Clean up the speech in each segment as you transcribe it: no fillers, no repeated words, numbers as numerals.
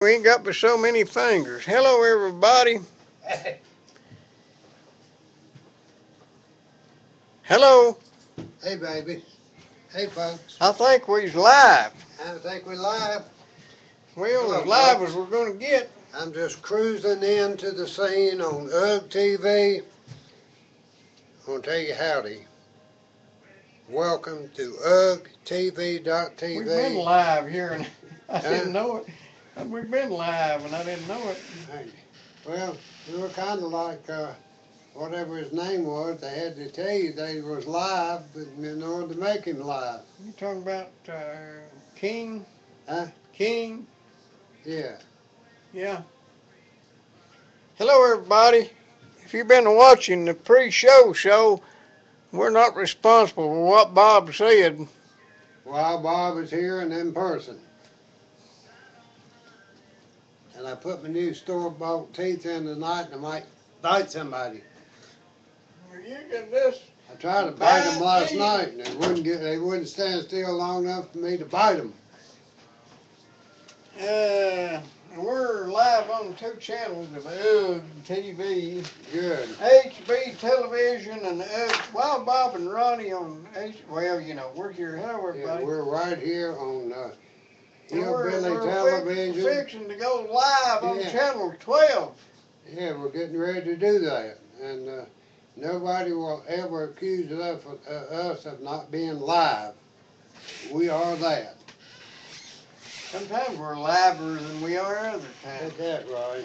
We ain't got but so many fingers. Hello, everybody. Hello. Hey, baby. Hey, folks. I think we's live. I think we're live. Well, Hello, as live folks. as we're going to get. I'm just cruising into the scene on ugtv. I'm going to tell you howdy. Welcome to ugtv.tv. We've been live here, and I Huh? didn't know it. We've been live, and I didn't know it. Hey, well, we were kind of like whatever his name was. They had to tell you they was live, but in order to make him live. You talking about King? Huh? King? Yeah. Yeah. Hello, everybody. If you've been watching the pre-show, we're not responsible for what Bob said. While Bob is here and in person. And I put my new store-bought teeth in tonight, and I might bite somebody. You can just I tried to bite them last night, and they wouldn't stand still long enough for me to bite them. We're live on 2 channels of UG TV, Good. HB Television, and Wild Bob and Ronnie on well, you know, we're here. Hello, Yeah, everybody. we're right here on And Hillbilly we're Television. fixing to go live on Yeah. channel 12. Yeah, we're getting ready to do that, and nobody will ever accuse us of not being live. We are that. Sometimes we're liver than we are other times. Is that right?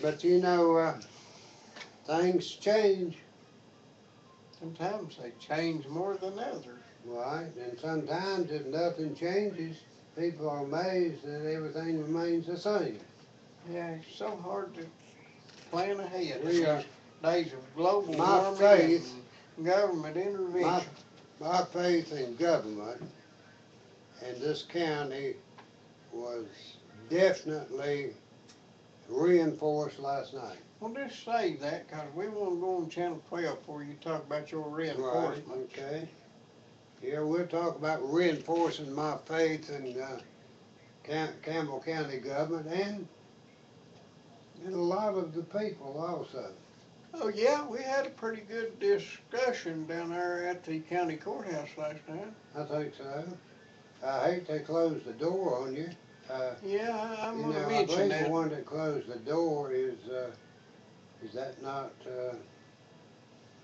But you know, things change. Sometimes they change more than others. Right, and sometimes if nothing changes, people are amazed that everything remains the same. Yeah, it's so hard to plan ahead in We these are, days of global my warming faith, and government intervention. my faith in government and this county was definitely reinforced last night. Well, just say that, because we want to go on Channel 12 before you talk about your reinforcement. Right, okay. Yeah, we'll talk about reinforcing my faith in Campbell County government and a lot of the people also. Oh, yeah, we had a pretty good discussion down there at the county courthouse last night. I think so. I hate they closed the door on you. Yeah, I'm You going to know, I mention believe that. the one that closed the door is that not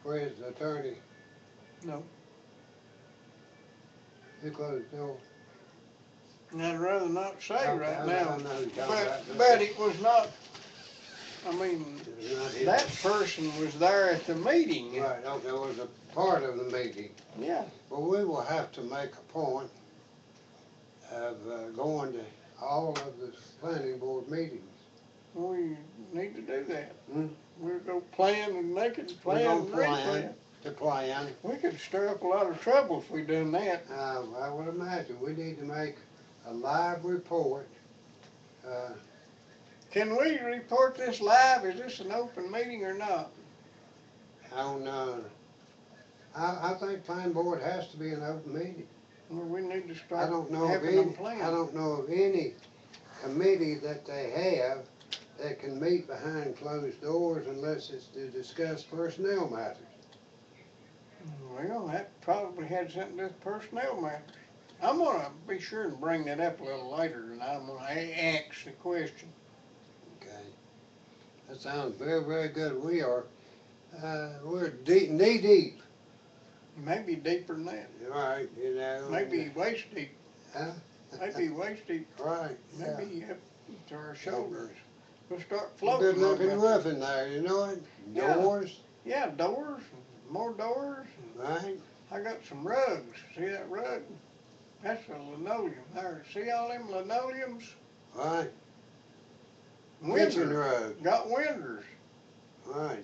Fred's attorney? No. Who closed the door? And I'd rather not say Okay, right I now. know who you're talking about. But it was not, I mean, It was not his. that person was there at the meeting. Right, okay, it was a part of the meeting. Yeah. But we will have to make a point of going to all of the planning board meetings. We need to do that. Hmm? We'll go plan and make it plan and replan. To plan. We could stir up a lot of trouble if we done that. I would imagine we need to make a live report. Can we report this live? Is this an open meeting or not? On, I think planning board has to be an open meeting. Well, we need to start I don't know having them planned. I don't know of any committee that they have that can meet behind closed doors unless it's to discuss personnel matters. Well, that probably had something to do with personnel matters. I'm going to be sure and bring that up a little later, and I'm going to ask the question. Okay, that sounds very, very good. We're deep, knee deep. Maybe deeper than that. Right, you know. Maybe waist deep. Huh? Maybe waist deep. Right. Maybe up to our shoulders. We'll start floating. Good looking roof in there, you know it? Doors. Yeah, doors, more doors. Right. I got some rugs. See that rug? That's a linoleum there. See all them linoleums? Right. Windows. Kitchen rug. Got windows. Right.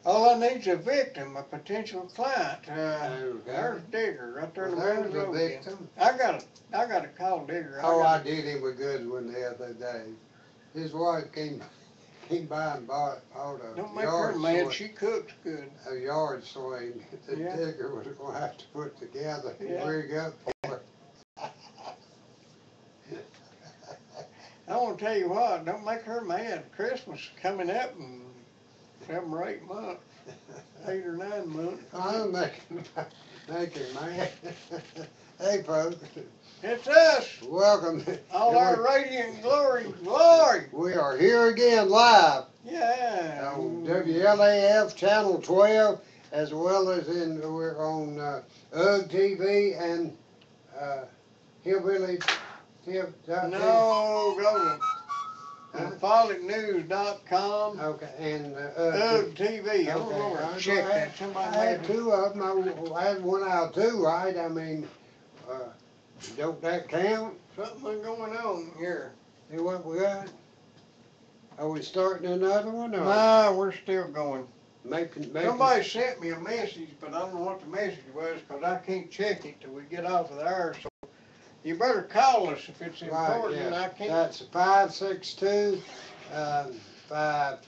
All I need's a victim, a potential client. There's Digger right there in the middle of the There's a road. victim. I got to call Digger. I did him a good one the other day. His wife came came by and bought Don't a make her yard mad. swing, She cooks good. a yard swing the Yeah. digger was going to have to put together and Yeah. rig up for. I want to tell you what. Don't make her mad. Christmas is coming up in 7 or 8 months, 8 or 9 months. I'm making mad. Hey folks, It's us. welcome. All our radiant glory, glory. We are here again live Yeah. on WLAF Channel 12, as well as we're on UGTV and Hillbilly TV. No, go to mytholicnews.com. Okay, and TV. I'm going to check that. I Somebody had made two of them. I had one out too, right? I mean, don't that count? something going on here. See what we got? Are we starting another one? Or No, we're still going. making. Somebody sent me a message, but I don't know what the message was because I can't check it till we get off of the air. So you better call us if it's important. Right, yeah. I can't. That's 562 5.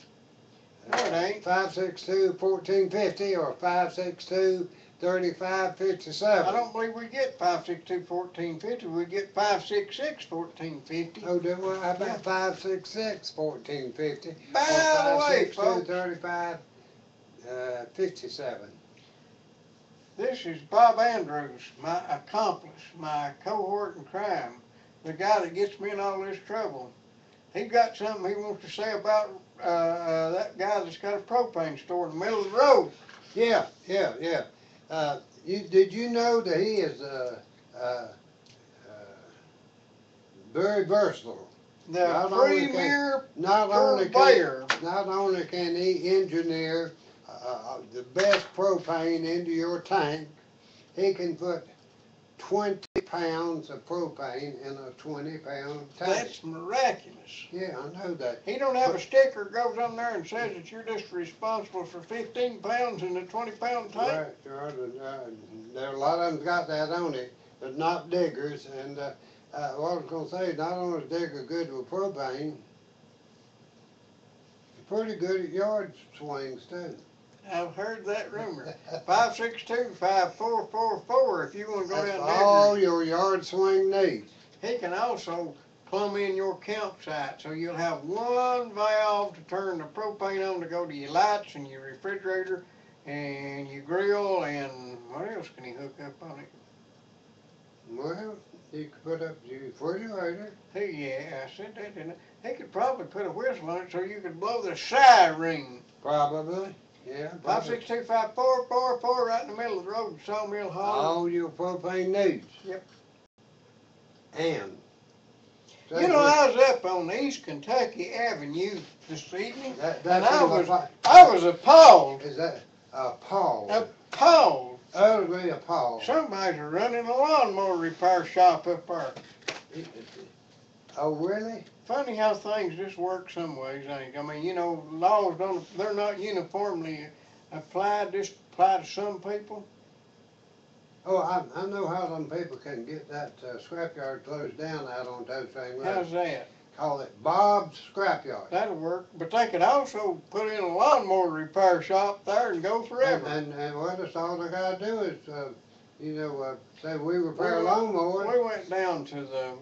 No, it ain't. 562-1450 or 562-3557. I don't believe we get 562-1450. We get 566-1450. Oh, do we? How about 566-1450? By the way, folks, 3557. this is Bob Andrews, my accomplice, my cohort in crime, the guy that gets me in all this trouble. He got something he wants to say about that guy that's got a propane store in the middle of the road. Yeah. Did you know that he is very versatile? The Not only premier Not only purveyor. can he engineer the best propane into your tank, he can put 20 pounds of propane in a 20-pound tank. That's miraculous. Yeah, I know that. He don't have a sticker that goes on there and says that you're just responsible for 15 pounds in a 20-pound tank. Right. There are a lot of them got that on it, but not diggers. And what I was going to say, not only is digger good with propane, he's pretty good at yard swings too. I've heard that rumor. 562-5444 if you want to go That's down all there. your yard swing needs. He can also plumb in your campsite, so you'll have one valve to turn the propane on to go to your lights and your refrigerator and your grill, and what else can he hook up on it? Well, you could put up your refrigerator. Yeah, I said that, didn't I? He could probably put a whistle on it so you could blow the siren. Probably. Yeah. 562-5444 right in the middle of the road, Sawmill Hollow. All your propane needs. Yep. And You know, I was up on East Kentucky Avenue this evening, and I was appalled. Is that appalled? Appalled. Utterly appalled. Somebody's running a lawnmower repair shop up there. Oh, really? Funny how things just work some ways, ain't it? I mean, you know, laws they're not uniformly applied, just apply to some people. Oh, I know how some people can get that scrapyard closed down out on Toad Train Road. How's that? Call it Bob's Scrapyard. That'll work, but they could also put in a lawnmower repair shop there and go forever. And well, that's all they gotta do is, say we repair a lawnmower. We went down to the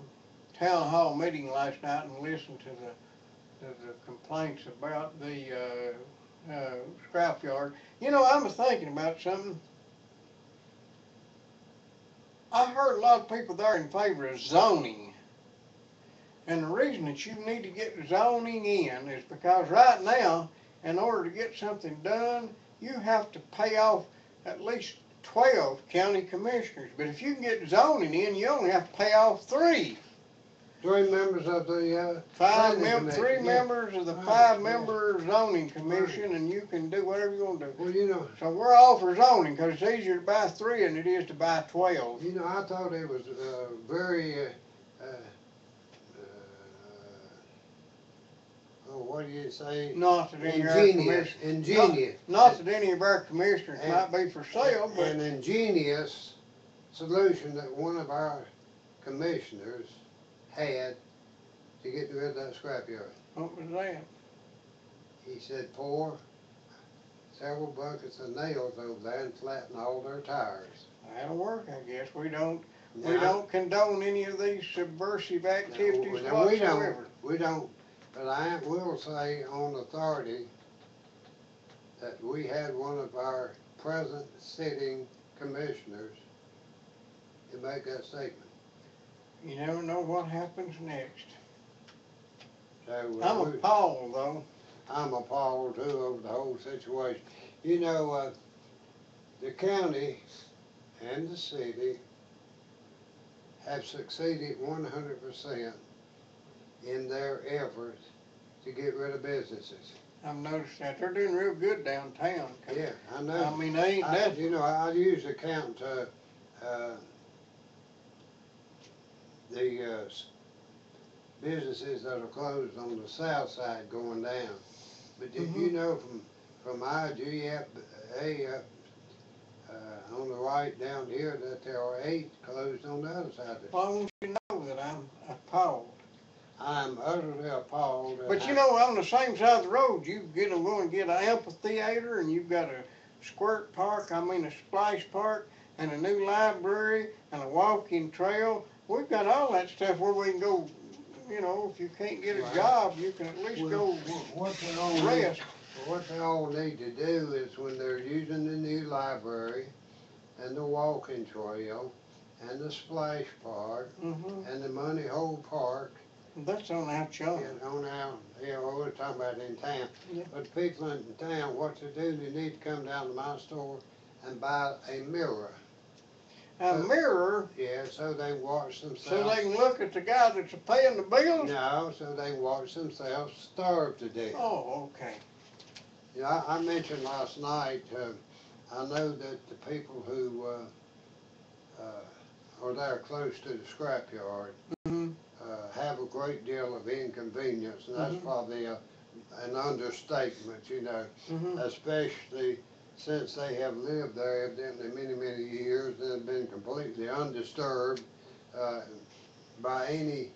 town hall meeting last night and listened to the complaints about the scrapyard. You know, I was thinking about something. I heard a lot of people there in favor of zoning. And the reason that you need to get zoning in is because right now, in order to get something done, you have to pay off at least 12 county commissioners. But if you can get zoning in, you only have to pay off 3. 3 members of the Three members of the 5-member zoning commission, and you can do whatever you want to do. Well, you know. So we're all for zoning because it's easier to buy 3 than it is to buy 12. You know, I thought it was very. What do you say? Not that any of our commissioners. Ingenious. Not that any of our commissioners might be for sale, but an ingenious solution that one of our commissioners had to get rid of that scrapyard. what was that? he said pour several buckets of nails over there and flatten all their tires. That'll work, I guess. We don't Now, condone any of these subversive activities now, whatsoever. we don't, but I will say on authority that we had one of our present sitting commissioners to make that statement. You never know what happens next. So, I'm appalled, though. I'm appalled too over the whole situation. You know, the county and the city have succeeded 100% in their efforts to get rid of businesses. I've noticed that. They're doing real good downtown. Yeah, I know. I mean, they ain't that. You know, I usually count the businesses that are closed on the south side going down. But did you know from IGA on the right down here that there are 8 closed on the other side? Well, I want you to know that I'm appalled. I'm utterly appalled. But you know, on the same side of the road, you go and get an amphitheater, and you've got a squirt park, a splash park, and a new library, and a walking trail. We've got all that stuff where we can go, you know, if you can't get a job, you can at least go rest. What they all need to do is when they're using the new library and the walking trail and the splash park and the money hole park. That's on out yonder. We're talking about in town. Yeah. But people in town, what to do, they need to come down to my store and buy a mirror. A mirror? Yeah, so they watch themselves. So they can look at the guy that's paying the bills? No, so they watch themselves starve to death. Oh, okay. Yeah, I mentioned last night, I know that the people who are there close to the scrapyard have a great deal of inconvenience, and that's probably an understatement, you know, especially since they have lived there evidently many, many years and have been completely undisturbed by any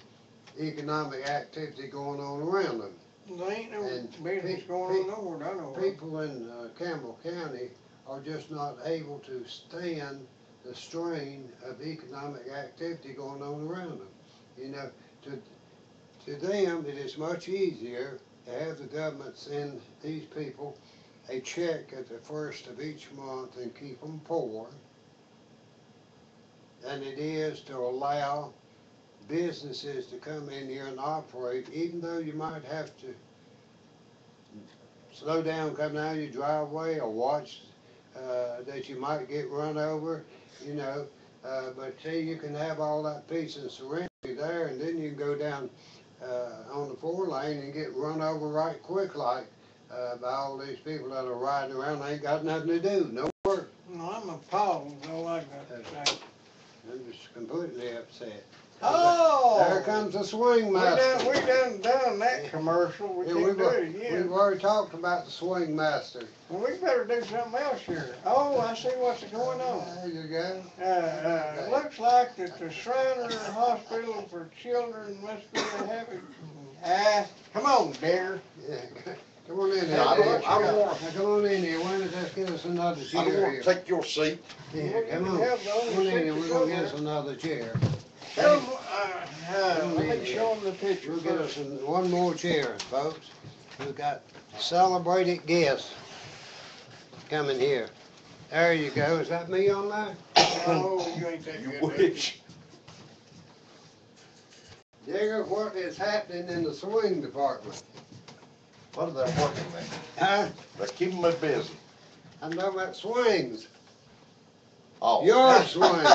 economic activity going on around them. There ain't no business going on nowhere, I know. People in Campbell County are just not able to stand the strain of economic activity going on around them. You know, to them it is much easier to have the government send these people a check at the first of each month and keep them poor than it is to allow businesses to come in here and operate, even though you might have to slow down coming out of your driveway or watch that you might get run over, you know. But see, you can have all that peace and serenity there, and then you can go down on the 4-lane and get run over right quick like by all these people that are riding around. They ain't got nothing to do, no work. No, I'm appalled, all I got to say. I'm just completely upset. Oh! There comes the swing master. We done that commercial. We can't do it again. We've already talked about the swing master. Well, we better do something else here. Oh, I see what's going on. There you go. It looks like that the Shriner Hospital for Children must be having. Come on, dear. Yeah. Come on in here. I don't want Come on in here. Why don't you just get us another chair? I don't want here. to take your seat. Yeah, come on. Come on in here. We're going to get us another chair. Let me show them the picture. We'll get us one more chair, folks. We've got celebrated guests coming here. There you go. Is that me on there? Oh, you ain't that You good. wish. Digger, what is happening in the swing department? What are they working at? Huh? They're keeping me busy. I'm talking about swings. Oh. Your swing.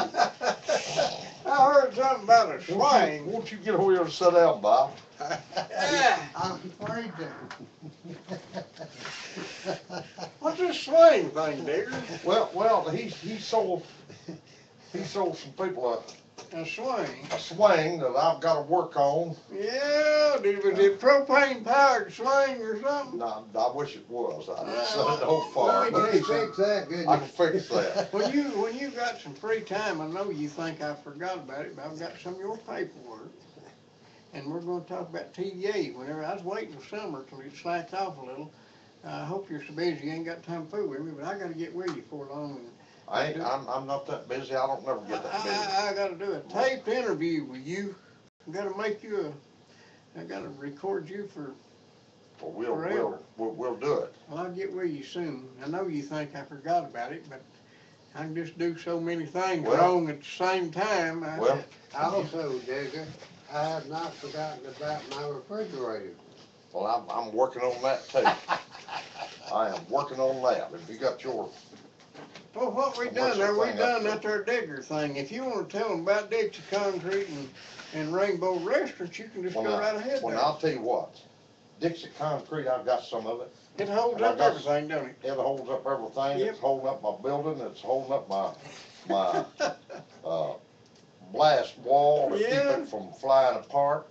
I heard something about a swing. Won't you get over here and sit down, Bob? I'm afraid What's this swing thing, Digger? Well, he sold some people A swing? a swing that I've got to work on. Yeah, was it propane powered swing or something? No, I wish it was. I didn't send it no far. let me But get fix that, good. I can fix that. When you got some free time, I know you think I forgot about it, but I've got some of your paperwork. And we're going to talk about TVA. Whenever I was waiting for summer till it slacked off a little, I hope you're so busy you ain't got time to fool with me, but I gotta get with you before long. I'm not that busy, I don't never get that busy. I gotta do a taped interview with you. I gotta make you I gotta record you for, Well, forever. we'll do it. Well, I'll get with you soon. I know you think I forgot about it, but I can just do so many things Well- wrong at the same time. Well, Also, Digger, I have not forgotten about my refrigerator. well, I'm working on that too. I am working on that. If you got your, Well, what we What's done the there, we thing up done there? that there digger thing. If you wanna tell them about Dixie Concrete and Rainbow Restaurants, you can just well, go right ahead well, there. I'll tell you what, Dixie Concrete, I've got some of it. It holds and I up got- everything, don't it? It holds up everything. Yep. It's holding up my building. It's holding up my blast wall to keep Yeah. it from flying apart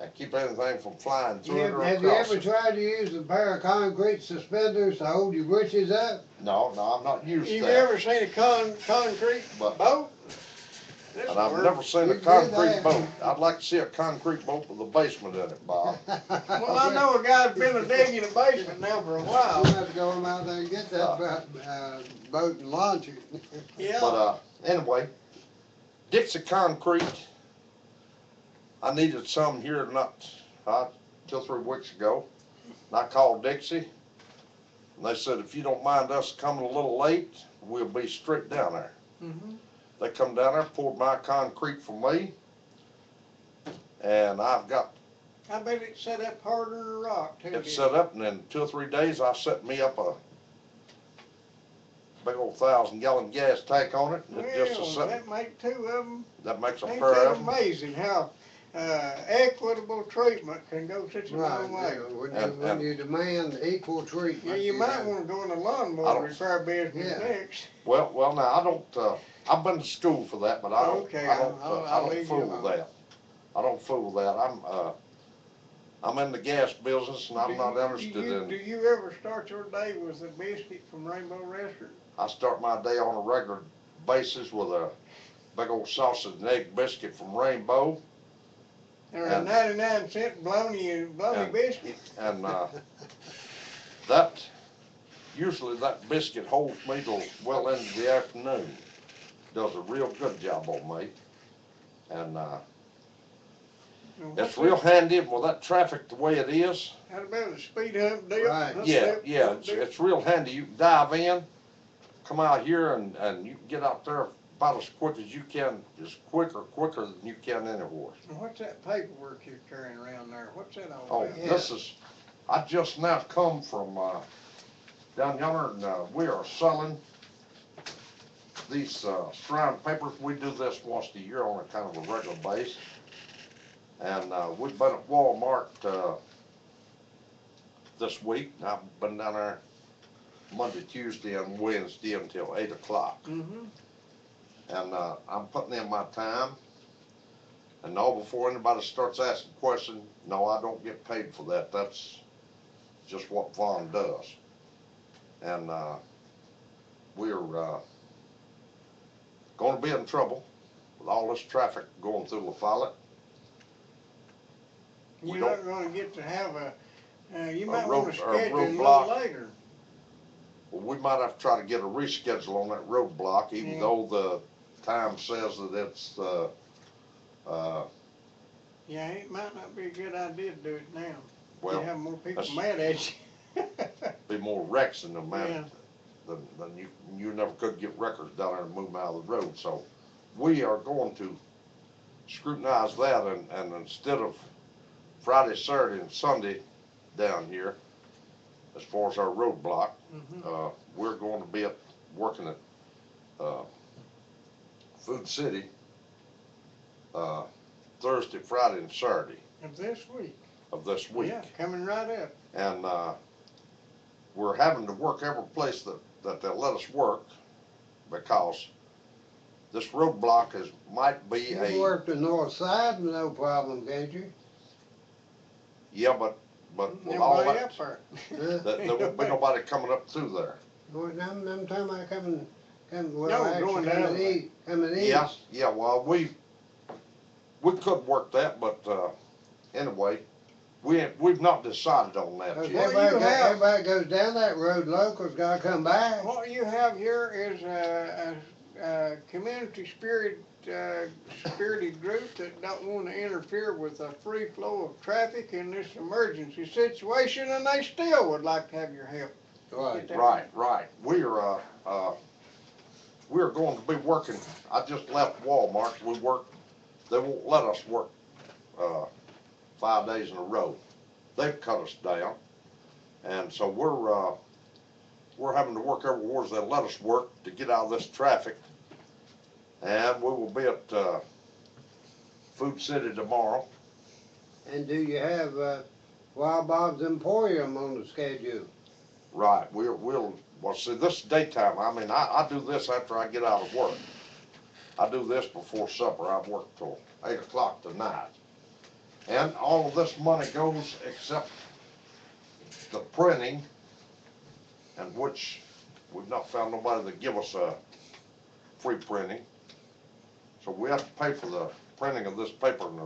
and keep anything from flying through it or Have you across ever it. tried to use a pair of concrete suspenders to hold your britches up? No, I'm not used to You that. ever seen a concrete But- boat? This And I've works. never seen You a did concrete that. boat. I'd like to see a concrete boat with a basement in it, Bob. Well, I know a guy's been a digging a basement now for a We'll while. have to go on out there and get that boat and launch it. Yeah. But anyway, Dixie Concrete, I needed some here not 2 or 3 weeks ago. And I called Dixie, and they said, if you don't mind us coming a little late, we'll be straight down there. Mhm. They come down there, poured my concrete for me, and I've got I bet it set up harder than a rock too. it didn't set up, and in 2 or 3 days, I set me up a big old 1,000-gallon gas tank on it, and it just Well, a set, that make 2 of them. that makes a Ain't pair that of them. amazing how equitable treatment can go such a Right, long way? when you demand equal treatment. Yeah, you might have- wanna go in the I lawnmower don't- repair business Yeah. next. Well, now, I don't, I've been to school for that, but I don't, Okay, I don't, I'll I don't leave you fool alone. with that. I don't fool with that. I'm in the gas business, and I'm not interested Do in, you ever start your day with a biscuit from Rainbow Restaurant? I start my day on a regular basis with a big old sausage and egg biscuit from Rainbow, Or a And- 99-cent bologna and- biscuit? and, usually that biscuit holds me till well into the afternoon. Does a real good job on me. And, Now, it's what's real that- handy with that traffic the way it is. How about a speed hump deal? Right. Hump Yeah, dip, yeah, hump dip? it's real handy. You can dive in, come out here, and you can get out there about as quick as you can, quicker than you can anywhere. Now, what's that paperwork you're carrying around there? What's that all Oh, about? Yeah. this is, I just now come from, down yonder, and, we are selling these, surround papers. We do this once a year on a kind of a regular basis. And, we've been at Walmart, this week, and I've been down there Monday, Tuesday, and Wednesday until 8 o'clock. Mm-hmm. And I'm putting in my time. And no, before anybody starts asking questions, no, I don't get paid for that. That's just what Vaughn does. And we're going to be in trouble with all this traffic going through La Follette. We You're not gonna get to have you A might road- wanna or a schedule a little roadblock. later. Well, we might have to try to get a reschedule on that roadblock, even Yeah. though the time says that it's Yeah, it might not be a good idea to do it now. well, You have more people that's- mad at you. be more wrecks in the Yeah. man than you never could get records down there and move them out of the road. So we are going to scrutinize that, and instead of Friday, Saturday, and Sunday down here, as far as our roadblock, Mhm. we're going to be working at Food City Thursday, Friday, and Saturday Of this week. of this week. Yeah, coming right up. And we're having to work every place that they'll let us work, because this roadblock might be You work the north side, no problem, can't you? yeah, but with all Nobody that, up there. there won't be nobody coming up through there. I'm talking about coming, well, No, actually going down coming east. Yeah, well, we could work that, but anyway, we've not decided on that Cause yet. Well, everybody goes down that road, locals gotta come back. What you have here is a community spirited group that don't want to interfere with the free flow of traffic in this emergency situation, and they still would like to have your help. Right. Right. We're going to be working. I just left Walmart. They won't let us work 5 days in a row. They've cut us down, and so we're having to work everywhere they'll let us work to get out of this traffic. And we will be at Food City tomorrow. And do you have Wild Bob's Emporium on the schedule? Right. Well, see, this is daytime. I mean, I do this after I get out of work. I do this before supper. I work till 8 o'clock tonight. And all of this money goes except the printing, and which we've not found nobody to give us a free printing. So we have to pay for the printing of this paper, and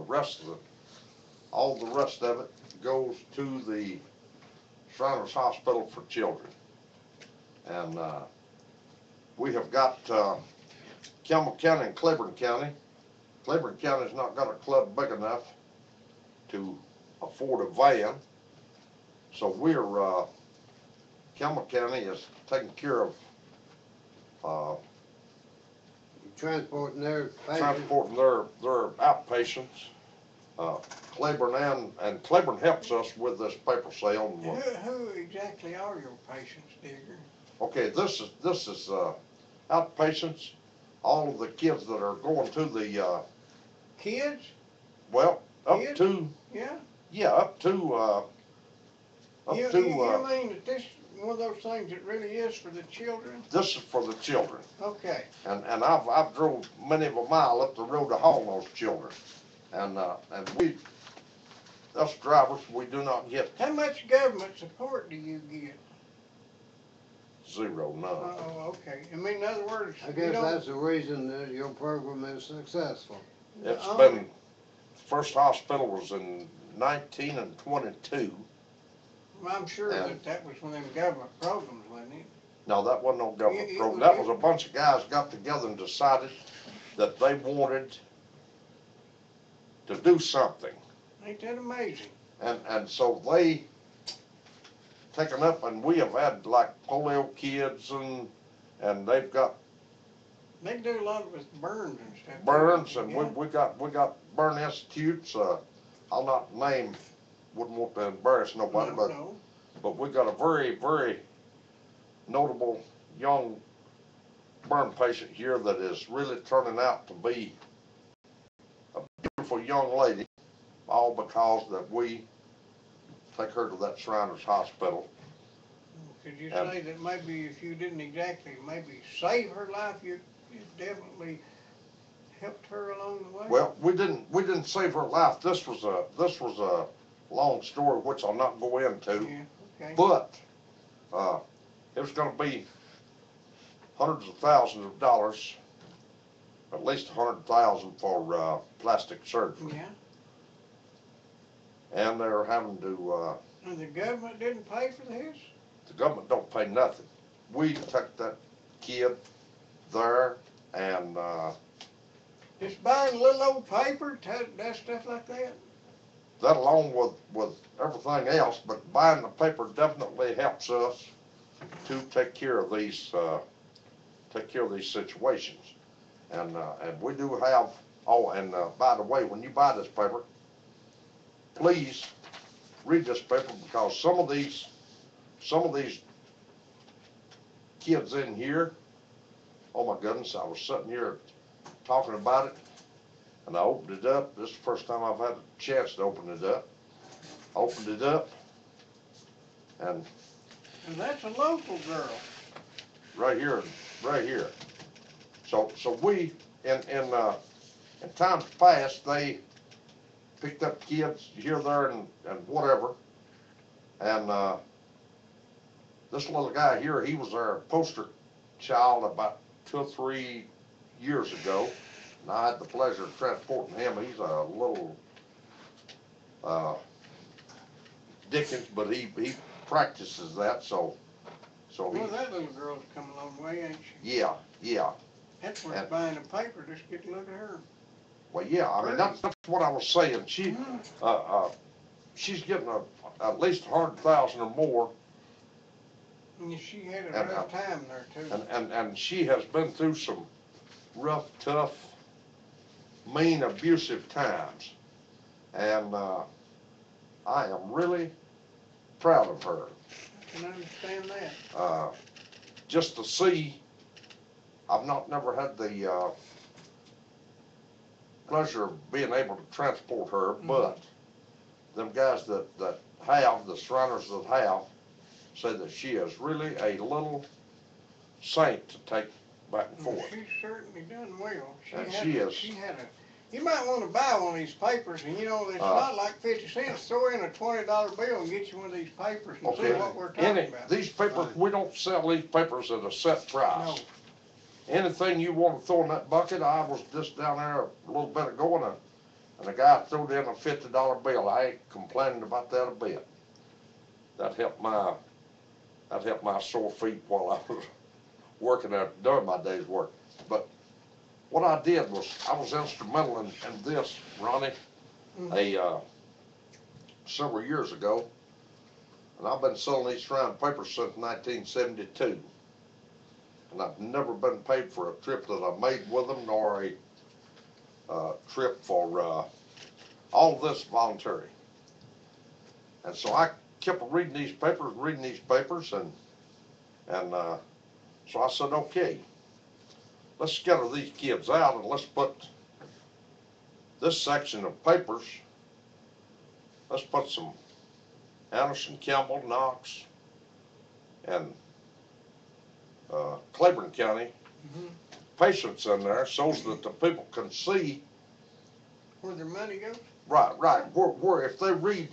all the rest of it goes to the Shriners Hospital for Children. And we have got Campbell County and Claiborne County. Claiborne County's not got a club big enough to afford a van. So Campbell County is taking care of Transporting their patients? transporting their outpatients. Claiborne and Claiborne helps us with this paper sale. Who exactly are your patients, Digger? Okay, this is outpatients. All of the kids that are going to the Kids? well, up Kids? to Yeah? up to You mean that this one of those things that really is for the children? this is for the children. Okay. And I've drove many of a mile up the road to haul those children. And us drivers, we do not get How much government support do you get? zero, none. Oh, okay. I mean, in other words, I guess that's the reason that your program is successful. It's been, first hospital was in 19 and 22. I'm sure that was one of them government programs, wasn't it? No, that wasn't no government program. That was a bunch of guys got together and decided that they wanted to do something. Ain't that amazing? And so they taken up, and we have had like polio kids, and they've got They do a lot with burns and stuff. burns, and Yeah. we got burn institutes. I'll not name, wouldn't want to embarrass nobody, No. but we got a very, very notable young burn patient here that is really turning out to be a beautiful young lady, all because that we take her to that Shriners Hospital. Could you say that maybe if you didn't exactly maybe save her life, you definitely helped her along the way? Well, we didn't save her life. This was a long story which I'll not go into. Yeah, okay. But it was going to be hundreds of thousands of dollars, at least 100,000 for plastic surgery. Yeah. And they're having to. And the government didn't pay for this? The government don't pay nothing. We took that kid there and. Just buying a little old paper, that stuff like that? That along with everything else, but buying the paper definitely helps us to take care of these situations, and we do have. Oh, and by the way, when you buy this paper, please read this paper, because some of these kids in here, oh my goodness, I was sitting here talking about it, and I opened it up. This is the first time I've had a chance to open it up. I opened it up, and that's a local girl. right here. So we in times past they picked up kids here, there, and whatever, and this little guy here, he was our poster child about 2 or 3 years ago, and I had the pleasure of transporting him. He's a little Dickens, but he practices that, so Well, he, that little girl's come a long way, ain't she? yeah. That's worth And- buying a paper just to get to look at her. Well, yeah, I mean, that's what I was saying. She's getting at least 100,000 or more, And she had a And, rough time there too. and she has been through some rough, tough, mean, abusive times. And I am really proud of her. I can understand that. Just to see, I've never had the pleasure of being able to transport her, but them guys that have, the Shriners that have, say that she is really a little saint to take back and Well, forth. she's certainly done well. And She had a. You might want to buy one of these papers, and you know it's not like 50 cents. Throw in a $20 bill and get you one of these papers and see Okay. what we're talking about. These papers, we don't sell these papers at a set price. No. Anything you want to throw in that bucket, I was just down there a little bit ago, and a guy threw in a $50 bill. I ain't complaining about that a bit. That helped my sore feet while I was working there doing my day's work. But what I did was I was instrumental in this, Ronnie, several years ago, and I've been selling these Shrine papers since 1972. And I've never been paid for a trip that I made with them, nor a trip for all this voluntary. And so I kept reading these papers, and so I said, okay, let's scatter these kids out and let's put this section of papers, let's put some Anderson, Campbell, Knox, and Claiborne County patients in there so that the people can see Where their money goes? right where if they read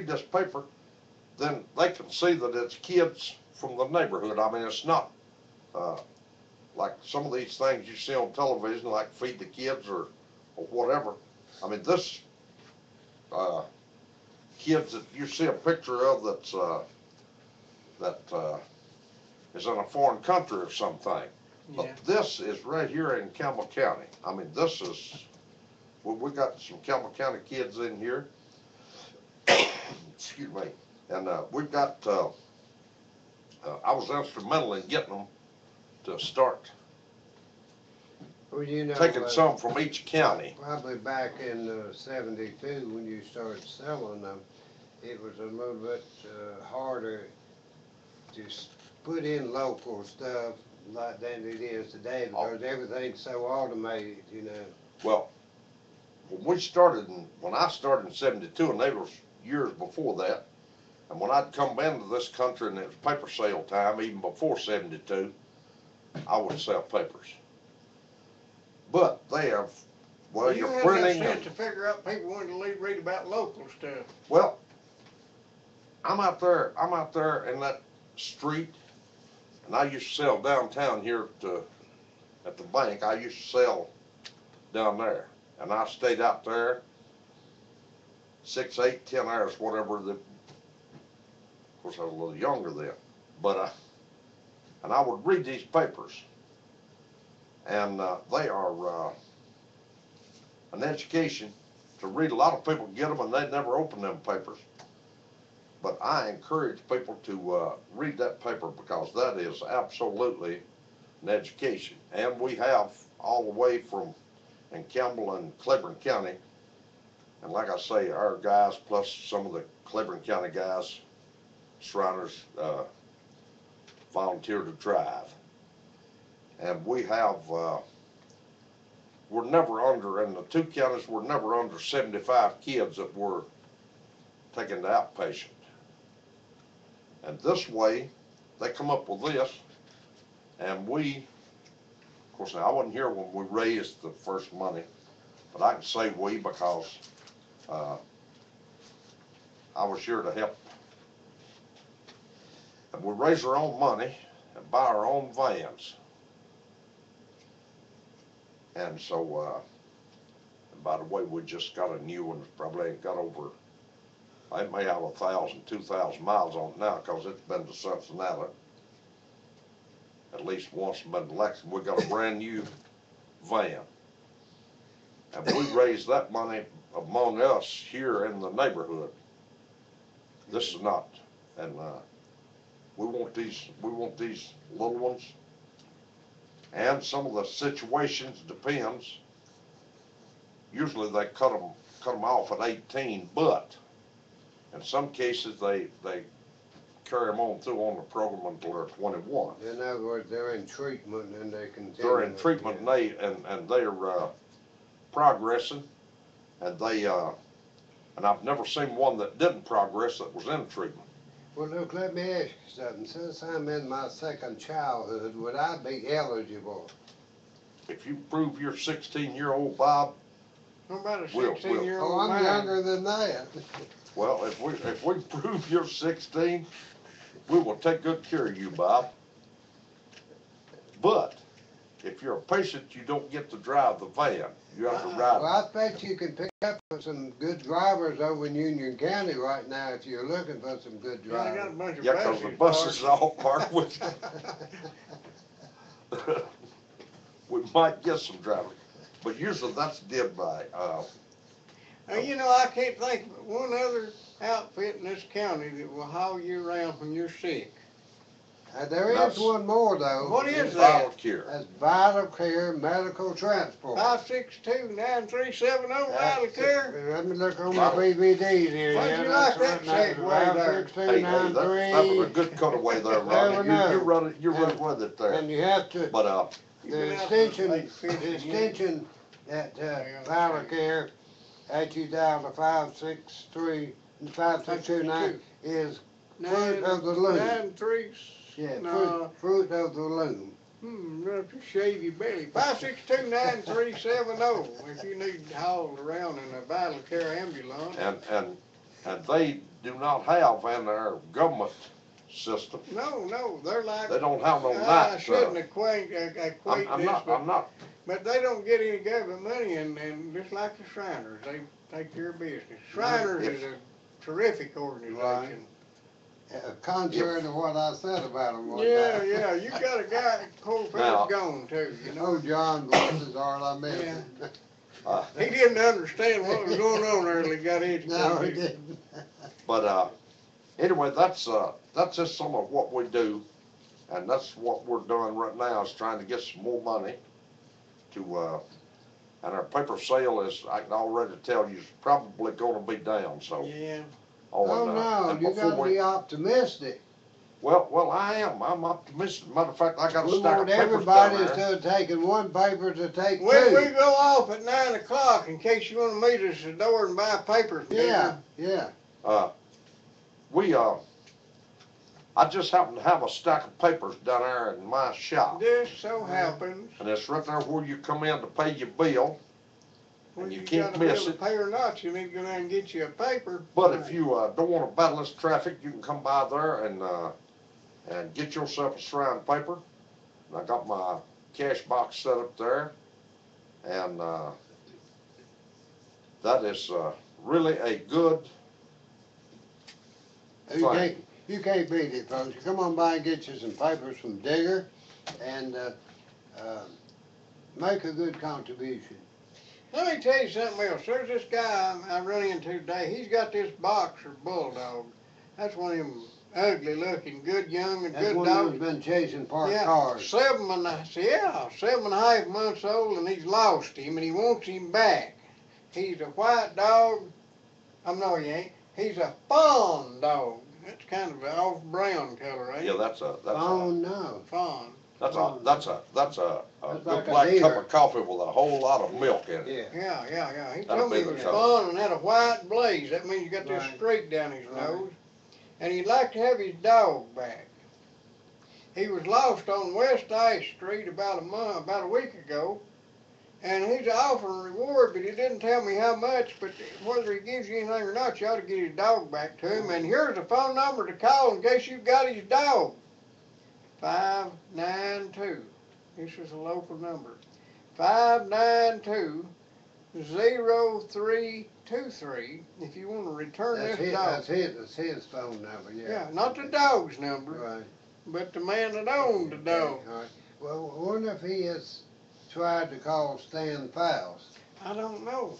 this paper, then they can see that it's kids from the neighborhood. I mean, it's not like some of these things you see on television, like Feed the Kids or whatever. I mean, this kids that you see a picture of that is in a foreign country or something. Yeah. But this is right here in Campbell County. I mean, this is, we got some Campbell County kids in here. Excuse me. And we've got, I was instrumental in getting them to start Well, you know, taking some from each county. probably back in '72 when you started selling them, it was a little bit harder to put in local stuff like than it is today because everything's so automated, you know. Well, when I started in '72, and they was years before that, and when I'd come into this country and it was paper sale time, even before '72, I would sell papers. But they have, well, You you're had printing. enough sense to figure out people wanted to read about local stuff. Well, I'm out there in that street, and I used to sell downtown here at the bank. I used to sell down there, and I stayed out there 6, 8, 10 hours, whatever. Of course, I was a little younger then, but and I would read these papers, and they are an education to read. A lot of people get them and they never open them papers. But I encourage people to read that paper because that is absolutely an education. And we have all the way from in Campbell and Claiborne County, and like I say, our guys plus some of the Claiborne County guys, Shriners, volunteer to drive. And we have, we're never under, in the two counties, we're never under 75 kids that were taken to outpatient. And this way, they come up with this, and we, of course, now I wasn't here when we raised the first money, but I can say we because I was here to help. And we raise our own money and buy our own vans. And so, and by the way, we just got a new one, probably ain't got over I may have 1,000, 2,000 miles on it now because it's been to Cincinnati at least once, been to Lexington. We got a brand new van. And we raised that money among us here in the neighborhood. This is not, and we want these little ones. And some of the situations depends. Usually they cut them off at 18, but in some cases they carry them on through on the program until they're 21. In other words, they're in treatment and they continue. They're in treatment and they're progressing, and and I've never seen one that didn't progress that was in treatment. Well, look, let me ask you something. Since I'm in my second childhood, would I be eligible? If you prove you're 16-year-old, Bob. What about a We'll- 16-year-old Oh, I'm man? younger than that. Well, if we prove you're 16, we will take good care of you, Bob. But if you're a patient, you don't get to drive the van. You have to ride. Well, I bet you can pick up some good drivers over in Union County right now if you're looking for some good Yeah, I got a drivers. bunch of Yeah, because the buses buses all parked with. We might get some drivers, but usually that's did by. You know, I can't think of one other outfit in this county that will haul you around when you're sick. There is That's- one more though. What is Vital that? care. That's Vital Care Medical Transport. 562-9370 Vital Care. Let me look on my Vital. DVDs here. How'd Yeah, you that's like that right. segue there? Hey, that was a good cutaway there, Ronnie. You run with it there. And you have to, But You've the been out there extension, late fishing, the you- extension that Yeah. Vital Care, that you dial to 562-9 is fruit of the loom. 93. Yeah, No. fruit of the loom. You have to shave your belly. 562-9370 if you need hauled around in a Vital Care ambulance. and they do not have in their government system. No, they're like. They don't have no I night. shouldn't equate I'm this, but, not. but they don't get any government money, and just like the Shriners, they take care of business. Shriners Yes. is a terrific organization. Contrary to what I said about them one Yeah, time. yeah, you got a guy, Cold Now- Feather's gone too, you know. Oh, John, bless his heart, I miss Yeah. him. He didn't understand what was going on there till he got educated. No, he didn't. But anyway, that's just some of what we do, and that's what we're doing right now is trying to get some more money to. And our paper sale is, I can already tell you, is probably going to be down. So. Yeah. Oh, no, and you before gotta be optimistic. Well, I am. I'm optimistic. Matter of fact, I got a We stack of want papers everybody down there. instead of taking one paper to take We two. go off at 9 o'clock in case you want to meet us at the door and buy papers. Yeah, yeah. I just happen to have a stack of papers down there in my shop, Just so happens. and it's right there where you come in to pay your bill. When you you can't got a bill miss to it. pay or not, you need to go down and get you a paper. But if you don't want to battle this traffic, you can come by there and get yourself a shrine paper. And I got my cash box set up there, and that is really a good thing. You can't beat it, folks. You come on by and get you some papers from Digger and make a good contribution. Let me tell you something else. There's this guy I run into today. He's got this boxer bulldog. That's one of them ugly looking, good young and That's good one dog. who's been chasing parked Yeah, cars. 7.5 months old, and he's lost him, and he wants him back. He's a white dog. No, he ain't. He's a fawn dog. That's kind of an off brown color, ain't Yeah, it? that's Oh, no. Fawn. a good like a black cup deer. of coffee with a whole lot of milk in it. Yeah. Yeah. He That'll told me be he the was color. fawn and had a white blaze. That means you got this Right. streak down his Right. nose. And he'd like to have his dog back. He was lost on West Ash Street about a week ago. And he's offering reward, but he didn't tell me how much, but whether he gives you anything or not, you ought to get his dog back to him. And here's the phone number to call in case you've got his dog. 592. This is a local number. 592-9370. 0323 if you want to return That's this his, dog. that's his phone number, yeah. Yeah, not the dog's number, Right. but the man that owned the dog. All right. Well, I wonder if he has tried to call Stan Fowles. I don't know.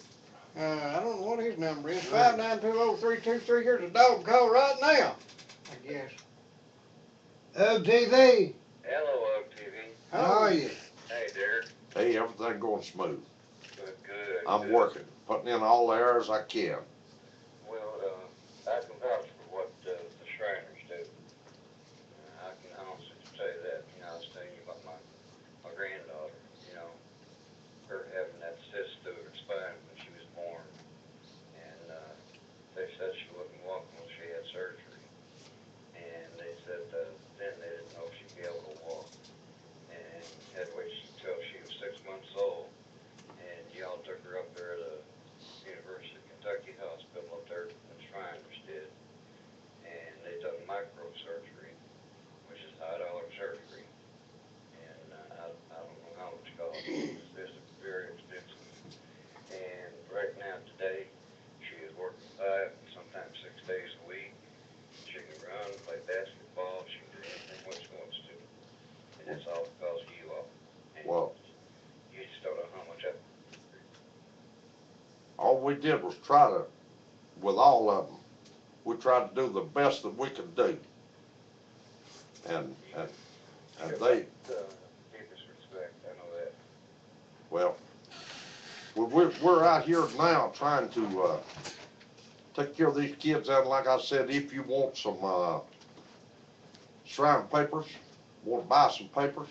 I don't know what his number is. Right. 5920323. Here's a dog call right now, I guess. UGTV, Hello, UGTV. how are you? Hey, Derek. Hey, everything going smooth. Good. I'm good. working, putting in all the errors I can. Well, I can vouch for what the Shriners do. I can honestly say that. You know, I was telling you about my granddaughter. You know, her having that cyst through her spine when she was born, and they said she wouldn't walk until she had surgery. And they said then they didn't know if she'd be able to walk, and had to wait until she was 6 months old. And y'all took her up there to the University of Kentucky Hospital up there, the Shriners did, and they done microsurgery, which is $5 surgery, and I don't know how much it costs. It's very expensive. And right now today, she is working 5 and sometimes 6 days a week. She can run, play basketball, she can do anything what she wants to, and it's all because of you all. And Well, you just don't know how much I. all we did was try to, with all of them, we tried to do the best that we could do. And they, Deepest respect, I know that. well, we're out here now trying to take care of these kids. And like I said, if you want some shrine papers, want to buy some papers,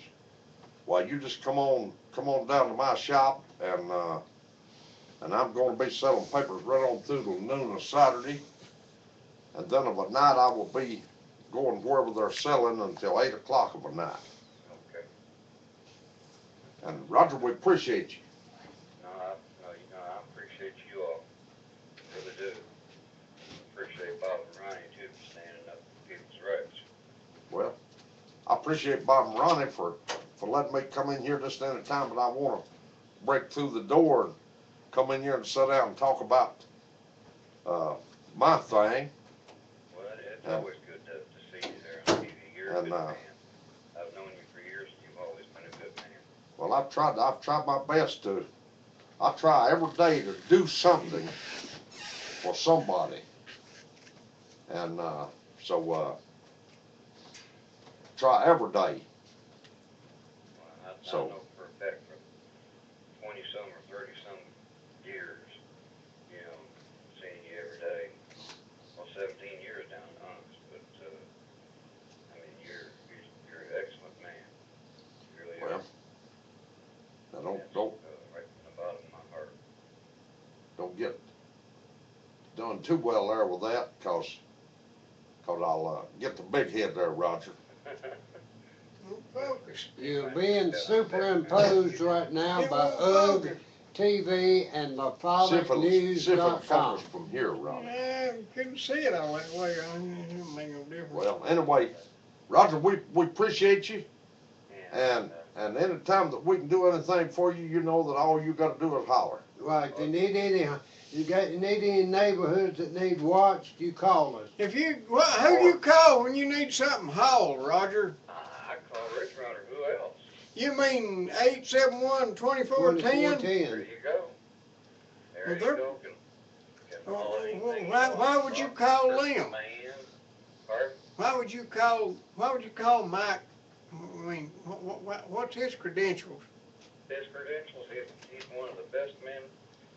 well, you just come on down to my shop, and I'm going to be selling papers right on through till noon of Saturday, and then of a night I will be going wherever they're selling until 8 o'clock of a night. Okay. And Roger, we appreciate you. I appreciate you all. Really do. Appreciate Bob and Ronnie too for standing up for people's rights. Well, I appreciate Bob and Ronnie for letting me come in here just any time, but I want to break through the door and come in here and sit down and talk about my thing. Well, it's always good to see you there on TV. You're a good man. I've known you for years, and you've always been a good man. Well, I've tried my best to. I try every day to do something for somebody, and try every day. Well, I So. know for a fact for 20-some or 30-some years, you know, seeing you every day. Well, 17 years down honest, but I mean, you're an excellent man. You really Well, are. I That's, don't right from the bottom of my heart. don't get done too well there with that, cause I'll get the big head there, Roger. Focus. You're being superimposed right now It by won't focus. UGTV and the See if it'll FollockNews.com. focus from here, Roger. I couldn't see it all that way. It make no difference. Well, anyway, Roger, we appreciate you, and any time that we can do anything for you, you know that all you got to do is holler. Right, if you need any neighborhoods that need watched, you call us. If you, who you call when you need something hauled, Roger? I call Rich Runner. Who else? You mean 871-2410? 2410. There you go. There Well, you they're- go. Can haul anything. Why would you call them? Man, pardon? Why would you call Mike? I mean, what's his credentials? His credentials, he's one of the best men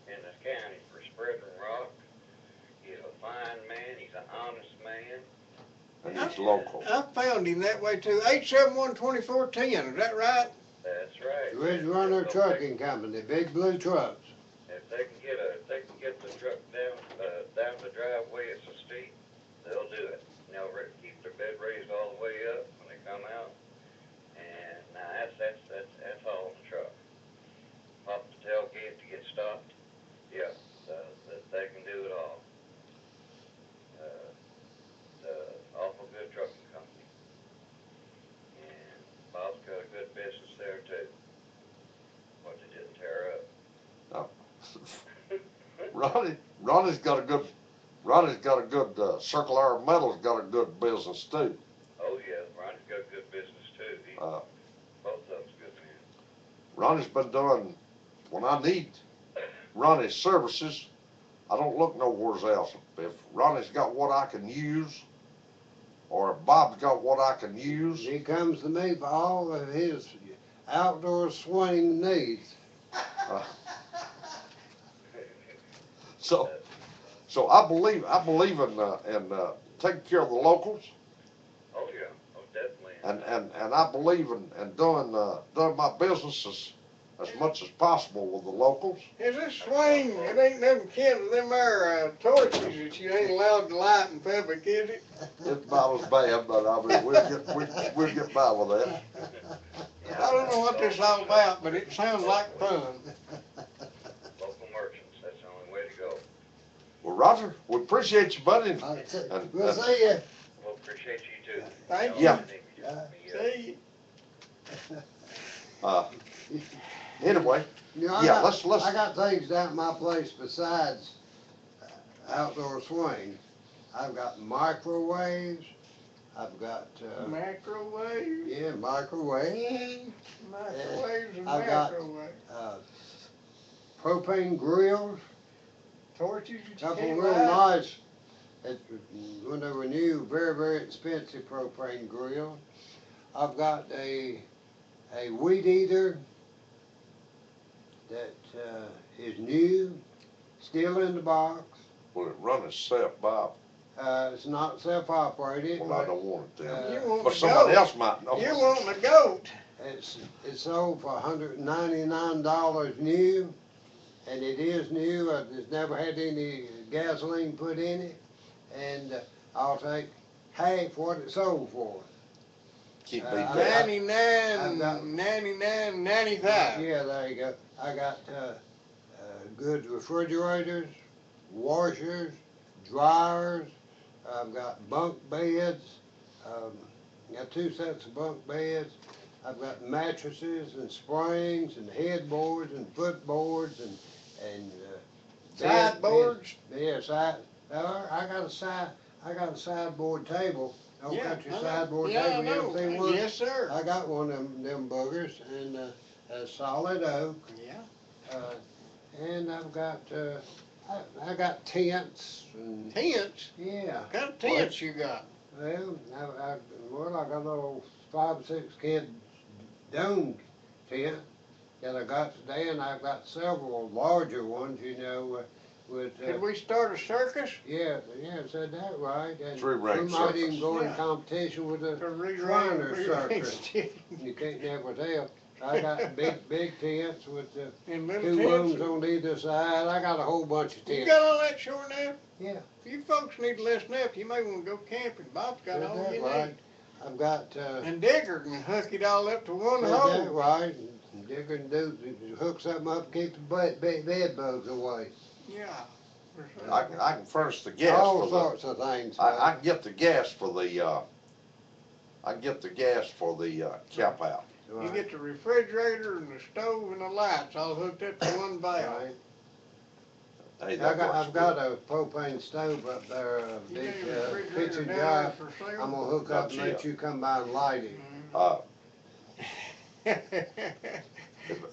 in this county for spreading rock. He's a fine man. He's an honest man. And he's local. I found him that way too. 871-2410. Is that right? That's right. Ridge Runner Trucking Company, big blue trucks. If they can get the truck down the driveway, it's so steep, they'll do it. And they'll keep their bed raised all the way up when they come out. And now that's all on the truck. Pop the tailgate to get stopped. Yeah, they can do it all. Awful good trucking company. And Bob's got a good business there too. What they didn't tear up. Ronnie's got a good, Circle R Metal's got a good business too. Oh, yeah, Ronnie's got good business too. Uh, Both of them's good men. Ronnie's been doing, when I need Ronnie's services, I don't look nowhere else. If Ronnie's got what I can use, or if Bob's got what I can use, He comes to me for all of his outdoor swing needs. uh, so I believe in taking care of the locals, Oh, yeah, oh, definitely. and I believe in doing my business as much as possible with the locals. Is this swing, it ain't them kids, them there torches that you ain't allowed to light in public, is it? It's about as bad, but I mean, we'll get by with that. I don't know what this is all about, but it sounds like fun. Local merchants, that's the only way to go. Well, Roger, we appreciate you, buddy. We'll see you. Well, appreciate you too. Thank you. Yeah. See Anyway, You know, yeah, let's. let's. I got things down at my place besides outdoor swing. I've got microwaves. I've got microwave, yeah, microwaves. microwaves and I've got- microwaves. Propane grills. Torches that you Couple can't real light. nice. When they were new, very, very expensive propane grills. I've got a weed eater that is new, still in the box. Will it run itself, Bob? It's not self-operated, Well, I but don't want it then. You want But a somebody goat. else might know. You want a goat. it's sold for $199 new, and it is new. It's never had any gasoline put in it, and I'll take half what it sold for. Keep me I've down. got- 99, 95. Yeah, there you go. I got good refrigerators, washers, dryers. I've got bunk beds. Got 2 sets of bunk beds. I've got mattresses and springs and headboards and footboards and Sideboards. Yeah, I got a sideboard table. Old country I know. sideboard Yeah, I table. You ever know. seen one? Yes, sir. I got one of them boogers, and a solid oak. Yeah. And I've got I got tents and Tents. yeah. What kind of tents you got? Well, I got a little 5 or 6 kid dome tent that I got today, and I've got several larger ones. You know, with Could we start a circus? yeah, said that right. And 3-ring we might even circus. go in Yeah. competition with the To rerun Shriners Circus. You can't never tell. I got big tents with And little 2 rooms tents. on either side. I got a whole bunch of You tents. got all that short now? Yeah. If you folks need to listen up, you may want to go camping. Bob's got Said all that you right. need. I've got And Digger can hook it all up to one said that hole. right. And Digger can hook something up and keep the bed bugs away. Yeah. I can furnish the gas All for the. sorts of things. I can get the gas for the. Camp out. You get the refrigerator and the stove and the lights all hooked up to one valve. Right. Hey, that works I've got a propane stove up there, a You big got your refrigerator kitchen down drive. there for I'm sale? gonna hook up and Not let yet. you come by and light it.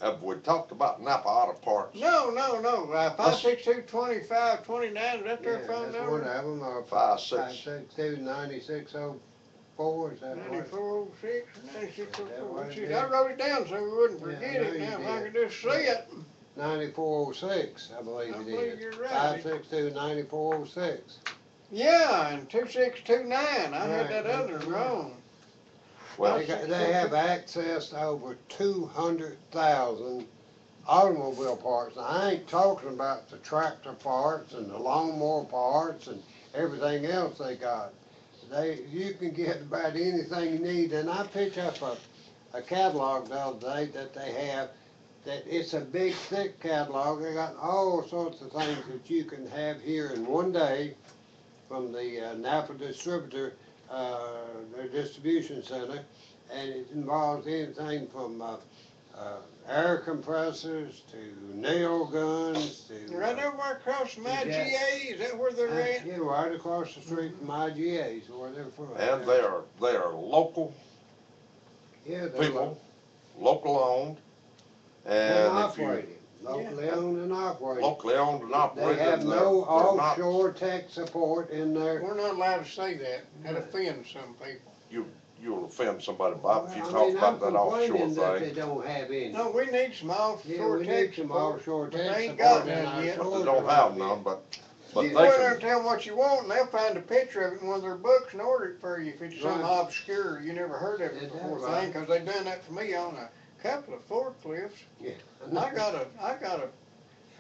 Have we talked about Napa Auto Parts? No. 562-2529, is that their Yeah, phone that's number? one of them, or 562-9604. 562-9604, is that right? 9406, 9604. right, Jeez, yeah. I wrote it down so we wouldn't Yeah, I forget know it you now. If I did. could just see it. 9406, I believe I it believe is. you're right. 562-9406. Yeah, and 2629, I had Right, that other that's wrong. Well, They have access to over 200,000 automobile parts. Now, I ain't talking about the tractor parts and the lawnmower parts and everything else they got. You can get about anything you need, and I picked up a catalog the other day that they have, that it's a big, thick catalog. They got all sorts of things that you can have here in one day from the Napa distributor, their distribution center, and it involves anything from air compressors to nail guns to. Right over across from IGA, is that where they're at? Yeah, right across the street from IGA's where they're from. And they are local Yeah, they're people, local owned, and and if you, operated, locally owned and operated. locally owned and They operated. have and no they're not- offshore tech support in there. We're not allowed to say that. That offends some people. You'll offend somebody, Bob, if you I talk mean, about that I'm offshore complaining that they thing. don't have any. No, we need some Yeah, offshore we tech need some support, offshore but tech they ain't got support in none our yet. But shores. they don't have none, but You they go in there can, and tell them what you want, and they'll find a picture of it in one of their books and order it for you if it's some Right. obscure, you never heard of Is it that before right? thing, 'cause they done that for me on a couple of forklifts. Yeah. I got a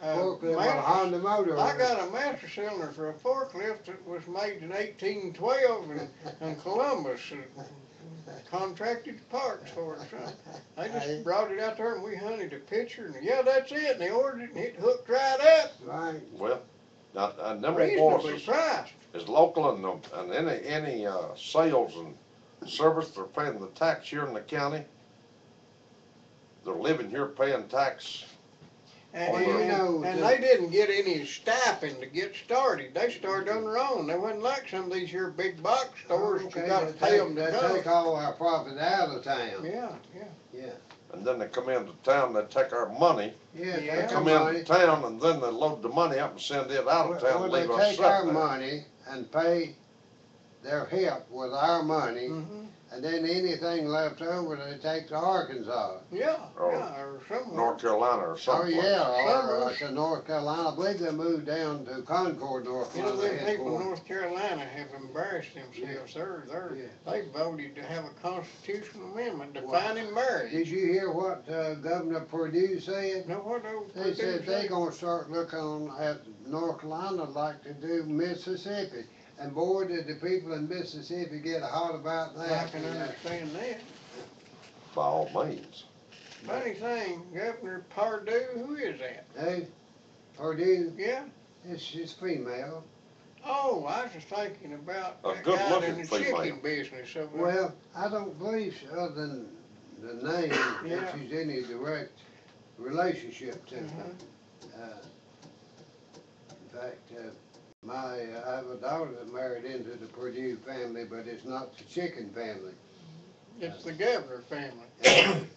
Forklift with a master, Honda motor I on it. got a master cylinder for a forklift that was made in 1812 in Columbus. Contracted parts for it, son. They just brought it out there and we hunted a picture and yeah, that's it. And they ordered it and it hooked right up. Right. well, now, and them old Reasonably boys priced. is local and any sales and service, they're paying the tax here in the county. They're living here paying tax. And, Well, you know, and the- they didn't get any stipend to get started. They started on their own. They wasn't like some of these here big box stores that you Okay, gotta pay them to they come. take all our profit out of town. Yeah. And then they come into town, they take our money, Yeah, Yeah. they take come our into money. town, and then they load the money up and send it out of town, Well, and they leave us take our sitting there. money and pay their help with our money, Mm-hmm. and then anything left over they take to Arkansas. Yeah, Or or somewhere. North Carolina or Oh, something. yeah, or Summers. to North Carolina. I believe they moved down to Concord, North You know, Carolina. them people in headquarters. North Carolina have embarrassed themselves. Yeah. They voted to have a constitutional amendment Wow. defining marriage. Did you hear what Governor Perdue said? Know what old They Purdue said they said? gonna start looking at North Carolina like to do Mississippi. And boy, did the people in Mississippi get hot about I that. can understand that. By all means. Funny thing, Governor Pardue, who is that? Hey, Perdue, Yeah? it's female. Oh, I was just thinking about A that good guy looking in the female. chicken business over there. Well, I don't believe she, other than the name, Yeah. that she's any direct relationship to them. Mhm. In fact, I have a daughter that married into the Perdue family, but it's not the chicken family. It's the Governor family.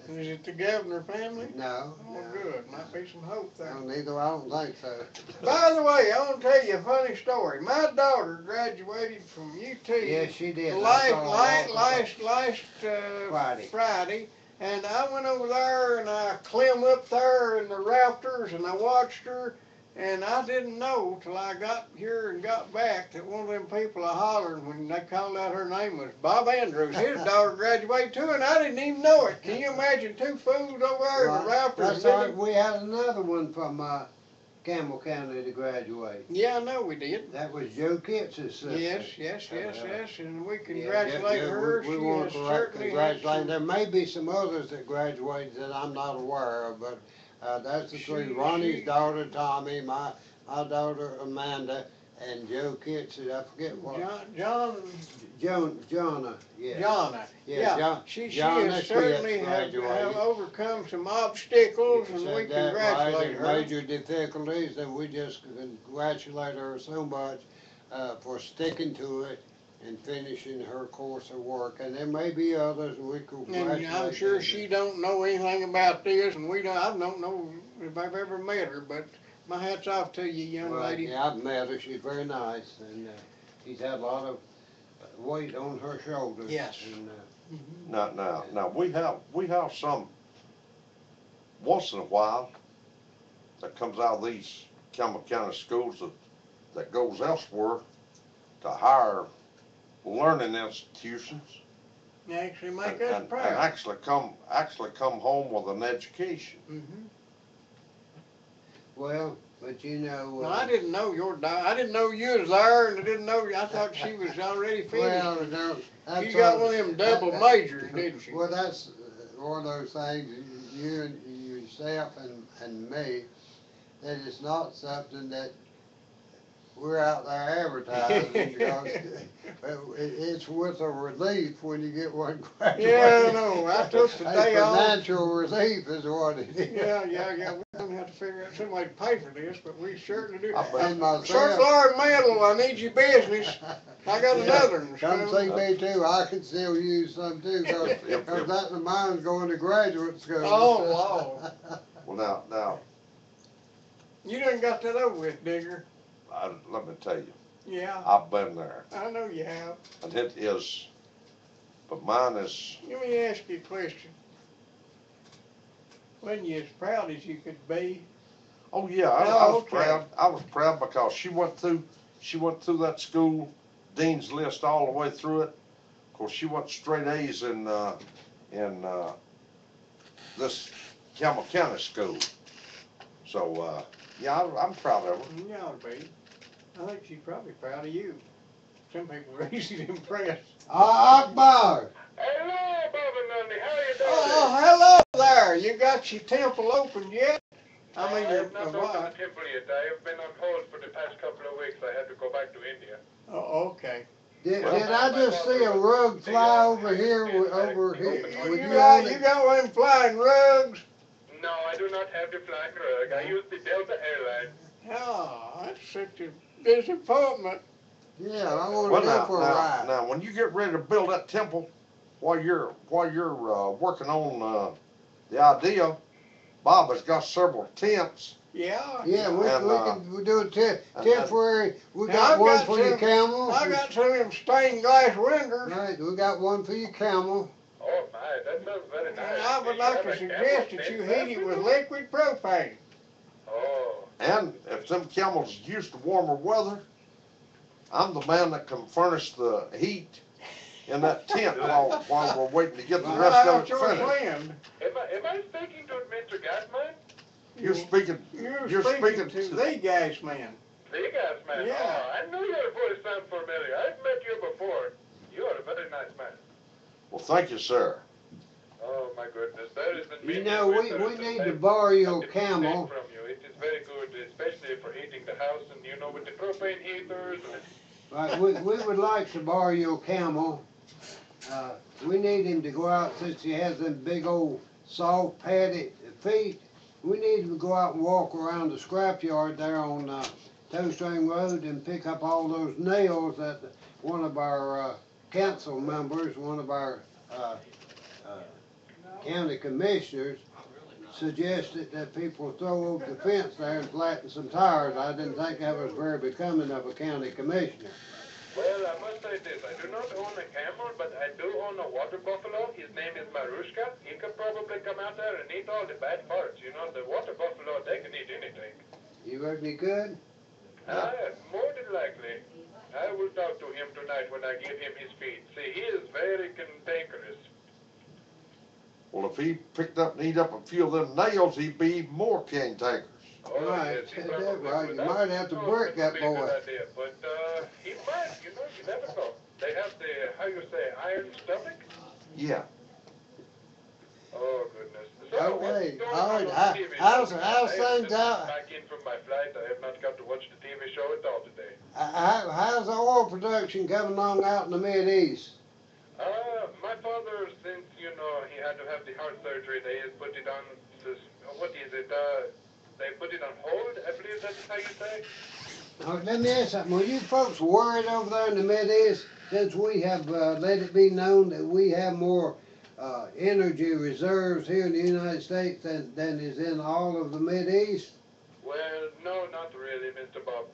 Is it the Governor family? No, Oh, no. good. Might be some hope there. No, neither, I don't think so. By the way, I want to tell you a funny story. My daughter graduated from UT Yes, she did. I last saw her walk Friday, and I went over there and I climbed up there in the rafters and I watched her, and I didn't know till I got here and got back that one of them people I hollered when they called out her name was Bob Andrews. His daughter graduated too, and I didn't even know it. Can you imagine two fools over there in the rafters? That's right. We had another one from Campbell County to graduate. Yeah, I know we did. That was Joe Kitt's sister. Yes, and we Yeah, congratulate her. We She want has to certainly had congratulate. some. There may be some others that graduated that I'm not aware of, but that's the three. Ronnie's She- daughter, Tommy, my daughter, Amanda, and Joe Kitts. I forget what. Jonna, yeah. Jonna. Yeah, She Jonna has certainly Kitts have graduated. overcome some obstacles, You and said we that congratulate right, her. major difficulties, and we just congratulate her so much for sticking to it and finishing her course of work. And there may be others, and we congratulate And I'm sure them. she don't know anything about this, and I don't know if I've ever met her, but my hat's off to you, young Well, lady. yeah, I've met her. She's very nice, and she's had a lot of weight on her shoulders. Yes. And, Now, we have some, once in a while, that comes out of these Campbell County schools that goes elsewhere to higher learning institutions. Actually make and, us and proud. actually come home with an education. Mhm. well, but you know. No, I didn't know your daughter. I didn't know you was there, and I didn't know. I thought she was already finished. Well, no, that's She got all- one of them double majors, didn't she? Well, that's one of those things, you and yourself and me, that it's not something that we're out there advertising because it's with a relief when you get one graduated. Yeah, I know. I took the day It's off. financial relief is what it is. Yeah. We don't have to figure out some way to pay for this, but we certainly do. And myself. Circle R Metal, I need your business. I got another one. Come so- see me too. I could still use some too, cause that of mine's going to graduate school. Oh, Lord. Well, now, You done got that over with, Digger. let me tell you, Yeah, I've been there, I know you have. and it is, but mine is, Let me ask you a question. Wasn't you as proud as you could be? oh yeah, Oh, I was okay. proud. I was proud because she went through that school, dean's list all the way through it. Of course, she went straight A's in this Campbell County school. So, yeah, I'm proud of her. You ought to be. I think she's probably proud of you. Some people are easy to impress. Akbar. Hello, Bob and Lundy. How are you doing? Oh, hello there. You got your temple opened yet? I mean, I your have not opened what? the temple yet. I have been on hold for the past couple of weeks. I had to go back to India. Oh, okay. Did I just see a rug fly over here? You Would you got, own you it? got one of them flying rugs? No, I do not have the flying rug. I use the Delta Airlines. Oh, that's such a disappointment. Yeah, I want Well, to go for a ride. now, when you get ready to build that temple, while you're working on the idea, Bob has got several tents. Yeah. Yeah, we can do a temporary. We Now, got I've one got for your some- camel. I got some of them stained glass windows. Right, we got one for your camel. Oh my, that sounds very nice. And I would You like have to a suggest camel that you tent heat it with liquid propane. Oh. And if them camels used to warmer weather, I'm the man that can furnish the heat in that tent while we're waiting to get the rest of it That's your finished. friend. Am I speaking to Mr. Gasman? You're speaking to the gas man. The Gasman? Yeah. Oh, I knew your voice sounded familiar. I've met you before. You are a very nice man. Well, thank you, sir. Oh my goodness, that is the You know, we need to borrow your camel. From you. It is very good, especially for heating the house and with the propane heaters. Right, we would like to borrow your camel. We need him to go out since he has them big old soft padded feet. We need him to go out and walk around the scrapyard there on Toe String Road and pick up all those nails that one of our council members, one of our county commissioners suggested that people throw over the fence there and flatten some tires. I didn't think that was very becoming of a county commissioner. Well, I must say this. I do not own a camel, but I do own a water buffalo. His name is Marushka. He could probably come out there and eat all the bad parts. You know, the water buffalo, they can eat anything. You reckon he could? More than likely. I will talk to him tonight when I give him his feed. See, he is very cantankerous. Well, if he picked up and eat up a few of them nails, he'd be even more cantankerous. Oh, Right, yes, he that's probably right. would. You I might have to don't break know if that it would be a boy. good idea, but he might, you never know. They have the, how you say, iron stomach? Yeah. Oh, goodness. So, Okay, what's going all on right. on the TV How's show? things I am just out? back in from my flight. I have not got to watch the TV show at all today. How's the oil production coming along out in the Mid-East? My father, since, he had to have the heart surgery, they had put it on, what is it, they put it on hold, I believe that is how you say. Now, let me ask you something. Were you folks worried over there in the Mid-East since we have let it be known that we have more energy reserves here in the United States than is in all of the Mid-East? Well, no, not really, Mr. Bob.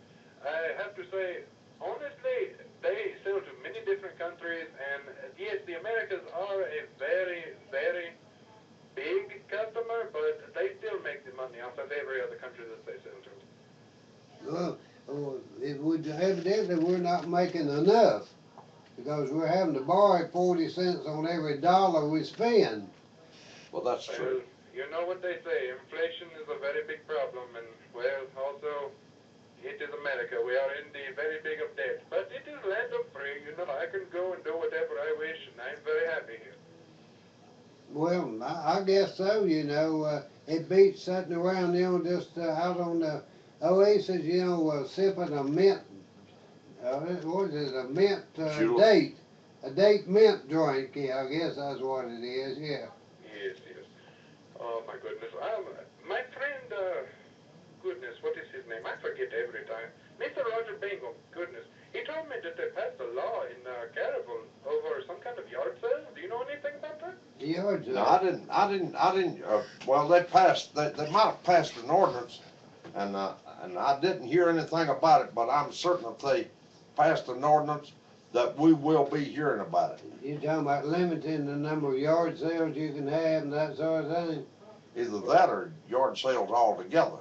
I have to say, honestly, they sell to many different countries, and yes, the Americans are a very, very big customer, but they still make the money off of every other country that they sell to. Well, it would evidently we're not making enough because we're having to borrow 40 cents on every dollar we spend. Well, that's true. You know what they say, inflation is a very big problem, and, well, also, it is America. We are in the very big of debt, but it is land of free. I can go and do whatever I wish, and I'm very happy here. Well, I guess so, it beats sitting around, just out on the oasis, sipping a mint It was it, a mint, Jewel- date, a date mint drink, yeah, I guess that's what it is, yeah. Yes, yes. Oh my goodness. My friend, goodness, what is his name? I forget every time. Mr. Roger Bingham, goodness. He told me that they passed a law in Carnival over some kind of yard sale. Do you know anything about that? The yard No, I didn't, well, they might have passed an ordinance, and I didn't hear anything about it, but I'm certain if they passed an ordinance, that we will be hearing about it. You talking about limiting the number of yard sales you can have and that sort of thing? Either that or yard sales altogether.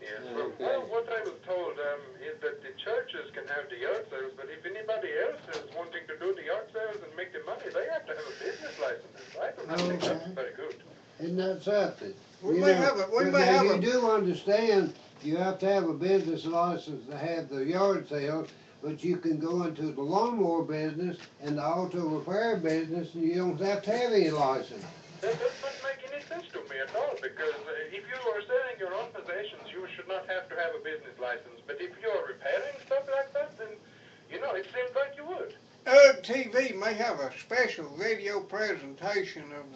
Yes. Okay. Well, what I was told is that the churches can have the yard sales, but if anybody else is wanting to do the yard sales and make the money, they have to have a business license. I don't think that's very good. Isn't that something? We You may know, have a, we but may now have you a, do understand, you have to have a business license to have the yard sales, but you can go into the lawnmower business and the auto repair business, and you don't have to have any license. That does not make any sense to me at all, because if you are selling your own possessions, you should not have to have a business license. But if you are repairing stuff like that, then, you know, it seems like you would. TV may have a special video presentation of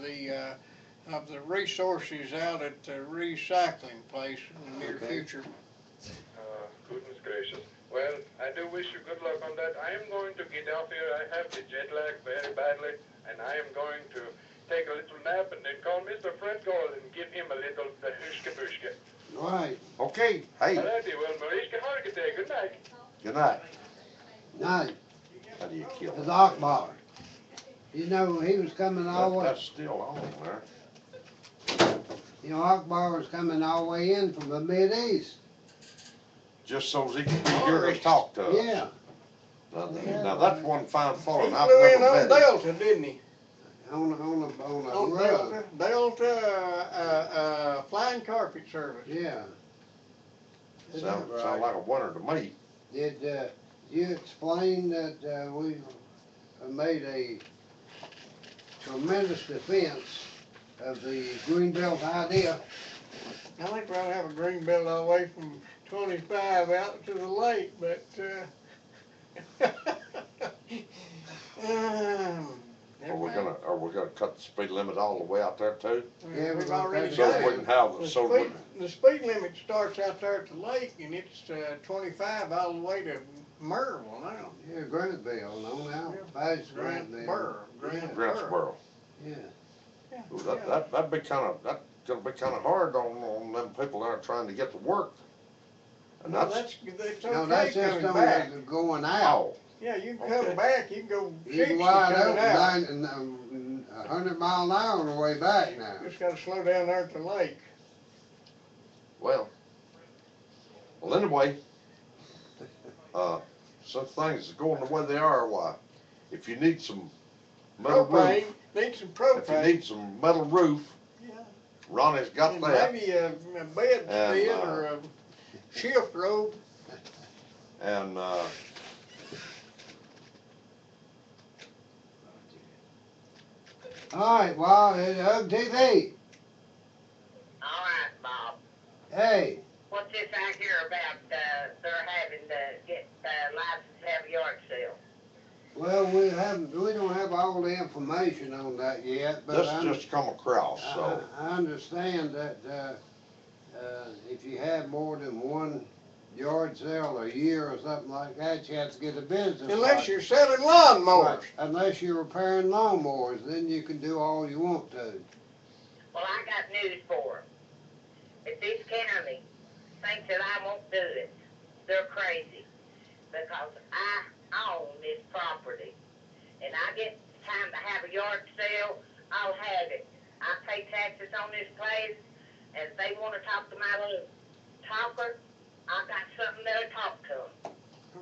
the resources out at the recycling place in the near Okay. future. Goodness gracious. Well, I do wish you good luck on that. I am going to get off here. I have the jet lag very badly, and I am going to take a little nap and then call Mr. Fred Gold and give him a little hushka-bushka. Right, Okay, hey, Alrighty, well, Marishka Hargitay, good night. good night. nice, How do you kill it's it? Akbar. You know, he was coming all the way, That's still on there. you know, Akbar was coming all the way in from the Mideast. Just so he can be here to talk to us. Yeah, Now, that's one fine fellow, He and I've flew in never on met him. Delta, didn't he? on a On road, Delta, flying carpet service. yeah. Isn't Sound that right? like a winner to me. Did, you explain that, we made a tremendous defense of the Greenbelt idea? I think we ought to have a green belt all the way from 25 out to the lake, but, Are we gonna cut the speed limit all the way out there too? Yeah, we're we've gonna already cut it So done we it. can have, The so we, speed, the speed limit starts out there at the lake, and it's 25 all the way to Maryville now. Yeah, Grantville, no, now, Yeah. past Grantville. Grantsboro. Yeah, Yeah, Ooh, yeah. that'd be that's gonna be kinda hard on them people that are trying to get to work. And No, that's, that's no, okay that's just coming back. on going out. oh, Yeah, you can Okay. come back, you can go You 60 can wide coming open, out. 100 mile an hour on the way back now. Just gotta slow down there at the lake. well anyway, some things is going the way they are, why, if you need some metal Propane, roof, need some if you propane. need some metal roof, Yeah. Ronnie's got And that. maybe a bed And, stand or a shift robe. And, Alright, well, TV, All right, Bob. hey, What's this I hear about, they're having to get, license to have a yard sale? well, we don't have all the information on that yet, but this just come across, so, I understand that, if you have more than one yard sale a year or something like that, you have to get a business Unless license. you're selling lawnmowers. Right, unless you're repairing lawnmowers, then you can do all you want to. Well, I got news for 'em. If this county thinks that I won't do it, they're crazy. Because I own this property. And I get time to have a yard sale, I'll have it. I pay taxes on this place, and if they wanna talk to my little talker, I got something that'll talk to them.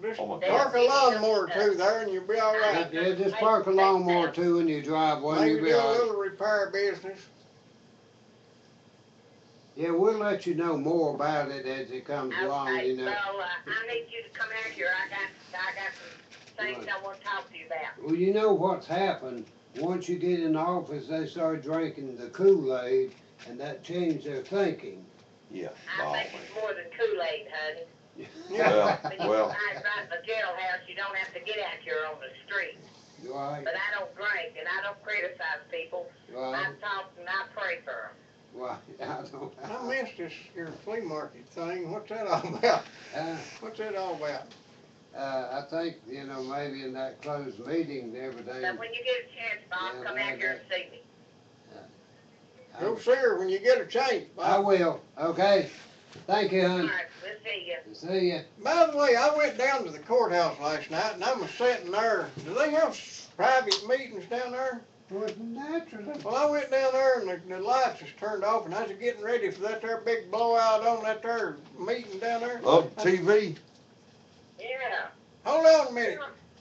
Just Oh, my park a lawnmower too there and you'll be all right. Yeah, just park a lawnmower too in your driveway and Maybe you'll be do a all right. little repair business. Yeah, we'll let you know more about it as it comes along, Okay, you know. well, I need you to come out here. I got some things I wanna talk to you about. Well, you know what's happened, once you get in office, they start drinking the Kool-Aid, and that changed their thinking. yeah. I oh, think man. it's more than Kool-Aid, honey. Well, But you well, guys right in the jailhouse, you don't have to get out here on the street. Right, But I don't drink, and I don't criticize people. right, I talk and I pray for them. right, I don't. I missed this, your flea market thing. What's that all about? Uh, What's that all about? I think, you know, maybe in that closed meeting and everything. But when you get a chance, Bob, Yeah, come well, out here and see me. Go see her when you get a chance, I Bob. will, okay. Thank you, All hon. right, we'll see you. See ya. By the way, I went down to the courthouse last night and I was sitting there. Do they have private meetings down there? Well, naturally. Well, I went down there and the lights was turned off and I was getting ready for that there big blowout on that there meeting down there. Love TV. Yeah. Hold on a minute.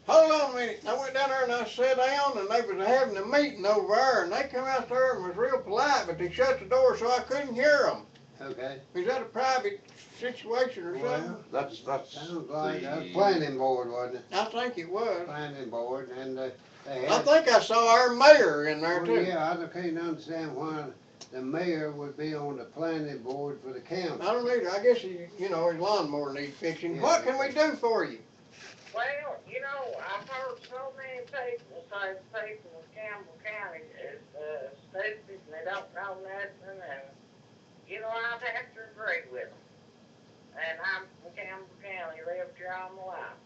Hold on a minute. I went down there and I sat down and they was having a meeting over there and they come out there and was real polite, but they shut the door so I couldn't hear them. Okay. Is that a private situation or something? Well, That's sounds like a the planning board, wasn't it? I think it was. Planning board, and they I had. think I saw our mayor in there Well, too. yeah, I can't understand why the mayor would be on the planning board for the county. I don't either. I guess you know, his lawnmower needs fixing. Yeah. What can we do for you? Well, you know, I've heard so many people say people in Campbell County is stupid and they don't know nothing, and you know, I'd have to agree with them. And I'm from Campbell County, lived here all my life.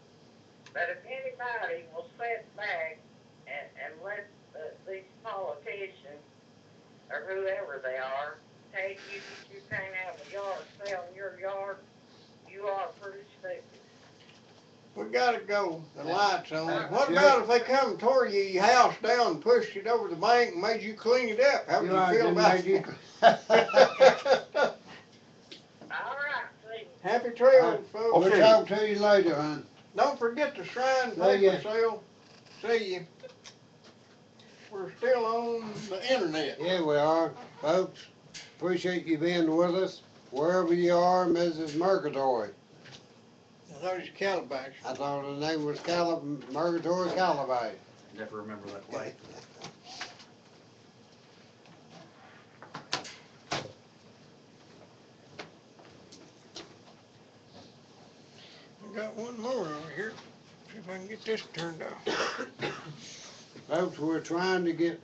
But if anybody will sit back and let these politicians or whoever they are tell you that you can't have a yard sale in your yard, you are pretty stupid. We gotta go. The lights on. What Yeah. about if they come and tore your house down and pushed it over the bank and made you clean it up? How would Right, you feel didn't about make you- that? All right, see. Happy trails, folks. We'll Okay. talk to you later, hon. Don't forget the Shrine See ya. paper sale. See you. We're still on the internet. Yeah, we are, folks. Appreciate you being with us, wherever you are, Mrs. Mercatory. I thought it was Calabash. I thought her name was Mercatory Calabash. Never remember that play. I got one more over here. See if I can get this turned off. Folks, we're trying to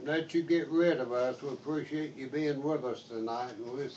let you get rid of us. We appreciate you being with us tonight, and we'll